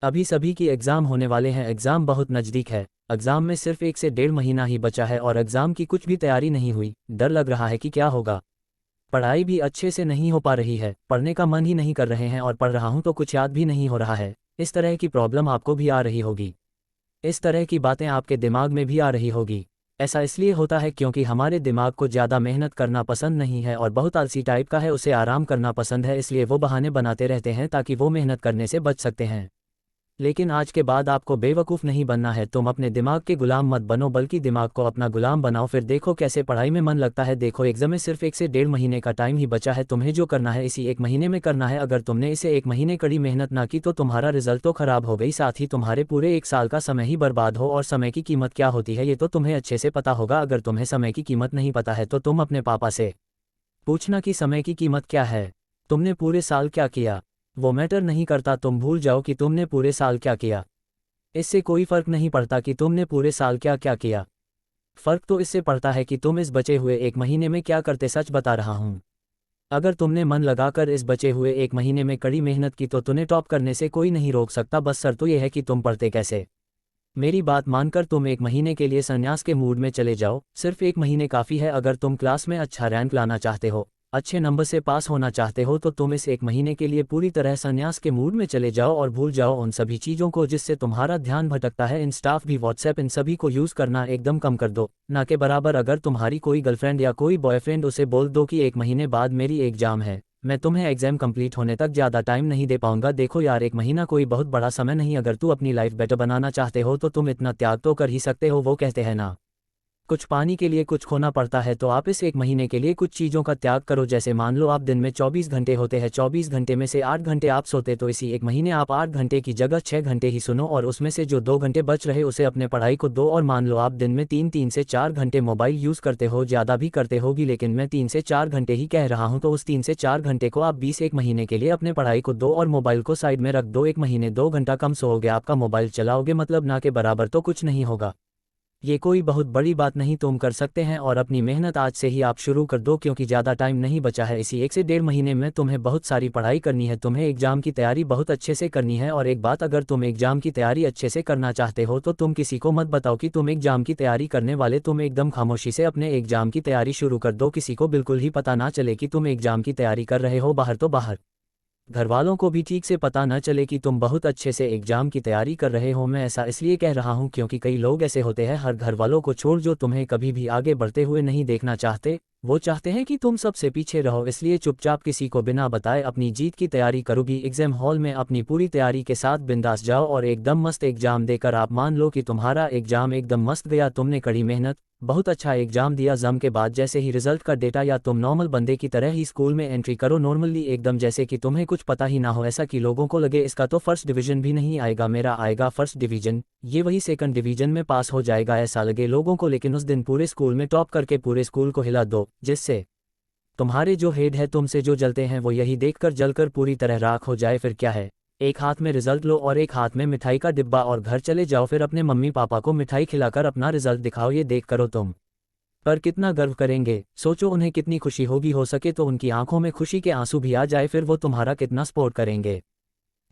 अभी सभी की एग्ज़ाम होने वाले हैं, एग्ज़ाम बहुत नज़दीक है। एग्ज़ाम में सिर्फ 1 से 1.5 महीना ही बचा है और एग्ज़ाम की कुछ भी तैयारी नहीं हुई। डर लग रहा है कि क्या होगा। पढ़ाई भी अच्छे से नहीं हो पा रही है, पढ़ने का मन ही नहीं कर रहे हैं और पढ़ रहा हूँ तो कुछ याद भी नहीं हो रहा है। इस तरह की प्रॉब्लम आपको भी आ रही होगी। इस तरह की बातें आपके दिमाग में भी आ रही होगी। ऐसा इसलिए होता है क्योंकि हमारे दिमाग को ज़्यादा मेहनत करना पसंद नहीं है और बहुत आलसी टाइप का है, उसे आराम करना पसंद है, इसलिए वो बहाने बनाते रहते हैं ताकि वो मेहनत करने से बच सकते हैं। लेकिन आज के बाद आपको बेवकूफ़ नहीं बनना है। तुम अपने दिमाग के गुलाम मत बनो, बल्कि दिमाग को अपना गुलाम बनाओ, फिर देखो कैसे पढ़ाई में मन लगता है। देखो एग्जाम में सिर्फ 1 से 1.5 महीने का टाइम ही बचा है। तुम्हें जो करना है इसी 1 महीने में करना है। अगर तुमने इसे 1 महीने कड़ी मेहनत ना की तो तुम्हारा रिजल्ट तो खराब हो गई, साथ ही तुम्हारे पूरे 1 साल का समय ही बर्बाद हो। और समय की कीमत क्या होती है ये तो तुम्हें अच्छे से पता होगा। अगर तुम्हें समय की कीमत नहीं पता है तो तुम अपने पापा से पूछना कि समय की कीमत क्या है, तुमने पूरे साल क्या किया। वो मैटर नहीं करता, तुम भूल जाओ कि तुमने पूरे साल क्या किया। इससे कोई फर्क नहीं पड़ता कि तुमने पूरे साल क्या क्या किया। फर्क तो इससे पड़ता है कि तुम इस बचे हुए 1 महीने में क्या करते। सच बता रहा हूँ, अगर तुमने मन लगाकर इस बचे हुए 1 महीने में कड़ी मेहनत की तो तुम्हें टॉप करने से कोई नहीं रोक सकता। बस शर्त तो यह है कि तुम पढ़ते कैसे। मेरी बात मानकर तुम 1 महीने के लिए संन्यास के मूड में चले जाओ। सिर्फ 1 महीने काफ़ी है। अगर तुम क्लास में अच्छा रैंक लाना चाहते हो, अच्छे नंबर से पास होना चाहते हो तो तुम इस 1 महीने के लिए पूरी तरह संन्यास के मूड में चले जाओ और भूल जाओ उन सभी चीज़ों को जिससे तुम्हारा ध्यान भटकता है। इंस्टा भी, व्हाट्सएप, इन सभी को यूज़ करना एकदम कम कर दो, ना के बराबर। अगर तुम्हारी कोई गर्लफ्रेंड या कोई बॉयफ्रेंड, उसे बोल दो कि 1 महीने बाद मेरी एग्ज़ाम है, मैं तुम्हें एग्जाम कंप्लीट होने तक ज़्यादा टाइम नहीं दे पाऊंगा। देखो यार, 1 महीना कोई बहुत बड़ा समय नहीं। अगर तू अपनी लाइफ बेटर बनाना चाहते हो तो तुम इतना त्याग तो कर ही सकते हो। वो कहते हैं ना, कुछ पाने के लिए कुछ खोना पड़ता है। तो आप इस 1 महीने के लिए कुछ चीज़ों का त्याग करो। जैसे मान लो आप दिन में 24 घंटे होते हैं, 24 घंटे में से 8 घंटे आप सोते, तो इसी 1 महीने आप 8 घंटे की जगह 6 घंटे ही सुनो और उसमें से जो 2 घंटे बच रहे उसे अपने पढ़ाई को दो। और मान लो आप दिन में 3 से 4 घंटे मोबाइल यूज़ करते हो, ज़्यादा भी करते होगी लेकिन मैं 3 से 4 घंटे ही कह रहा हूँ, तो उस 3 से 4 घंटे को आप 1 महीने के लिए अपने पढ़ाई को दो और मोबाइल को साइड में रख दो। 1 महीने 2 घंटा कम सोओगे, आपका मोबाइल चलाओगे, मतलब ना के बराबर तो कुछ नहीं होगा। ये कोई बहुत बड़ी बात नहीं, तुम कर सकते हैं। और अपनी मेहनत आज से ही आप शुरू कर दो क्योंकि ज़्यादा टाइम नहीं बचा है। इसी 1 से 1.5 महीने में तुम्हें बहुत सारी पढ़ाई करनी है, तुम्हें एग्ज़ाम की तैयारी बहुत अच्छे से करनी है। और एक बात, अगर तुम एग्ज़ाम की तैयारी अच्छे से करना चाहते हो तो तुम किसी को मत बताओ कि तुम एग्ज़ाम की तैयारी करने वाले। तुम एकदम खामोशी से अपने एग्ज़ाम की तैयारी शुरू कर दो, किसी को बिल्कुल ही पता ना चले कि तुम एग्ज़ाम की तैयारी कर रहे हो। बाहर तो बाहर, घर वालों को भी ठीक से पता न चले कि तुम बहुत अच्छे से एग्जाम की तैयारी कर रहे हो। मैं ऐसा इसलिए कह रहा हूँ क्योंकि कई लोग ऐसे होते हैं, हर घर वालों को छोड़, जो तुम्हें कभी भी आगे बढ़ते हुए नहीं देखना चाहते। वो चाहते हैं कि तुम सबसे पीछे रहो, इसलिए चुपचाप किसी को बिना बताए अपनी जीत की तैयारी करोगी। एग्जाम हॉल में अपनी पूरी तैयारी के साथ बिंदास जाओ और एकदम मस्त एग्जाम देकर आप मान लो कि तुम्हारा एग्जाम एकदम मस्त गया, तुमने कड़ी मेहनत, बहुत अच्छा एग्जाम दिया। जम के बाद जैसे ही रिजल्ट का डेटा या तुम नॉर्मल बंदे की तरह ही स्कूल में एंट्री करो, नॉर्मली एकदम जैसे कि तुम्हें कुछ पता ही ना हो, ऐसा कि लोगों को लगे इसका तो फर्स्ट डिवीजन भी नहीं आएगा, मेरा आएगा फर्स्ट डिवीजन, ये वही सेकंड डिवीजन में पास हो जाएगा, ऐसा लगे लोगों को। लेकिन उस दिन पूरे स्कूल में टॉप करके पूरे स्कूल को हिला दो, जिससे तुम्हारे जो हेड है तुमसे जो जलते हैं वो यही देखकर जलकर पूरी तरह राख हो जाए। फिर क्या है, एक हाथ में रिजल्ट लो और एक हाथ में मिठाई का डिब्बा और घर चले जाओ। फिर अपने मम्मी पापा को मिठाई खिलाकर अपना रिजल्ट दिखाओ, ये देख करो तुम पर कितना गर्व करेंगे। सोचो उन्हें कितनी खुशी होगी, हो सके तो उनकी आंखों में खुशी के आंसू भी आ जाए। फिर वो तुम्हारा कितना सपोर्ट करेंगे।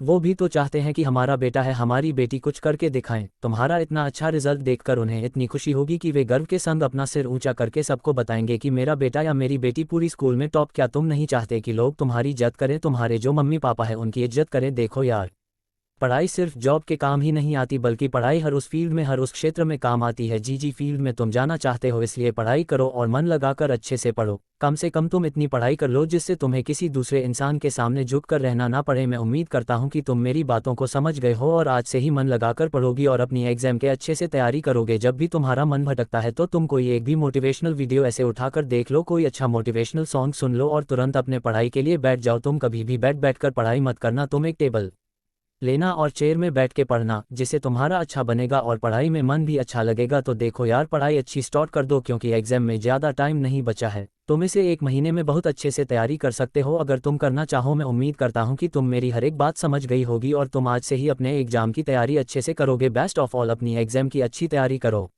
वो भी तो चाहते हैं कि हमारा बेटा है, हमारी बेटी कुछ करके दिखाएं। तुम्हारा इतना अच्छा रिजल्ट देखकर उन्हें इतनी खुशी होगी कि वे गर्व के संग अपना सिर ऊंचा करके सबको बताएंगे कि मेरा बेटा या मेरी बेटी पूरी स्कूल में टॉप। क्या तुम नहीं चाहते कि लोग तुम्हारी इज्जत करें, तुम्हारे जो मम्मी पापा हैं उनकी इज्जत करें? देखो यार, पढ़ाई सिर्फ जॉब के काम ही नहीं आती, बल्कि पढ़ाई हर उस फील्ड में, हर उस क्षेत्र में काम आती है। जी फील्ड में तुम जाना चाहते हो, इसलिए पढ़ाई करो और मन लगाकर अच्छे से पढ़ो। कम से कम तुम इतनी पढ़ाई कर लो जिससे तुम्हें किसी दूसरे इंसान के सामने झुककर रहना ना पड़े। मैं उम्मीद करता हूँ कि तुम मेरी बातों को समझ गए हो और आज से ही मन लगाकर पढ़ोगी और अपनी एग्जाम के अच्छे से तैयारी करोगे। जब भी तुम्हारा मन भटकता है तो तुम कोई एक भी मोटिवेशनल वीडियो ऐसे उठाकर देख लो, कोई अच्छा मोटिवेशनल सॉन्ग सुन लो और तुरंत अपने पढ़ाई के लिए बैठ जाओ। तुम कभी भी बैठ कर पढ़ाई मत करना, तुम एक टेबल लेना और चेयर में बैठ के पढ़ना, जिससे तुम्हारा अच्छा बनेगा और पढ़ाई में मन भी अच्छा लगेगा। तो देखो यार, पढ़ाई अच्छी स्टार्ट कर दो क्योंकि एग्जाम में ज़्यादा टाइम नहीं बचा है। तुम इसे 1 महीने में बहुत अच्छे से तैयारी कर सकते हो अगर तुम करना चाहो। मैं उम्मीद करता हूँ कि तुम मेरी हर एक बात समझ गई होगी और तुम आज से ही अपने एग्जाम की तैयारी अच्छे से करोगे। बेस्ट ऑफ ऑल, अपनी एग्जाम की अच्छी तैयारी करो।